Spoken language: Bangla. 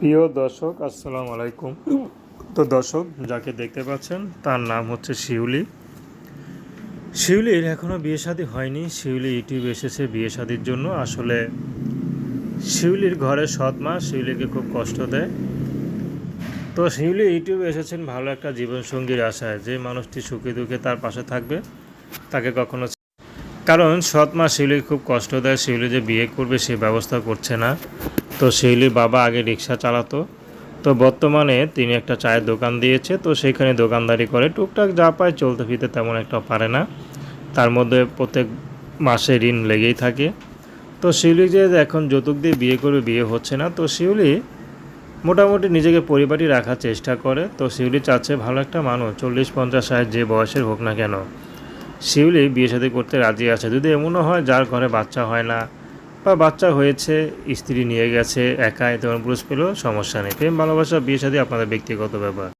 প্রিয় দর্শক আসসালামু আলাইকুম। তো দর্শক যাকে দেখতে পাচ্ছেন তার নাম হচ্ছে শিউলি। শিউলির এখনও বিয়ে শাদী হয়নি। শিউলি ইউটিউবে এসেছে বিয়ে শাদীর জন্য। আসলে শিউলির ঘরের সৎ মা শিউলিকে খুব কষ্ট দেয়। তো শিউলি ইউটিউবে এসেছেন ভালো একটা জীবনসঙ্গীর আশায়, যে মানুষটি সুখে দুঃখে তার পাশে থাকবে, তাকে কখনো, কারণ সৎ মা শিউলিকে খুব কষ্ট দেয়। শিউলি যে বিয়ে করবে সে ব্যবস্থা করছে না। তো শিউলির বাবা আগে রিক্সা চালাতো, তো বর্তমানে তিনি একটা চায়ের দোকান দিয়েছে। তো সেইখানে দোকানদারি করে, টুকটাক যা পায় চলতে ফিরতে তেমন একটা পারে না। তার মধ্যে প্রত্যেক মাসে ঋণ লেগেই থাকে। তো শিউলি যে এখন যৌতুক দিয়ে বিয়ে করবে, বিয়ে হচ্ছে না। তো শিউলি মোটামুটি নিজেকে পরিবারই রাখার চেষ্টা করে। তো শিউলি চাচ্ছে ভালো একটা মানুষ 40-50-60 যে বয়সের হোক না কেন, শিউলি বিয়ে শাদী করতে রাজি আছে। যদি এমনও হয় যার ঘরে বাচ্চা হয় না, বা বাচ্চা হয়েছে স্ত্রী নিয়ে গেছে, একাই তেমন পুরুষ পেলেও সমস্যা নেই। প্রেম ভালোবাসা বিয়ে শাদী আপনাদের ব্যক্তিগত ব্যাপার।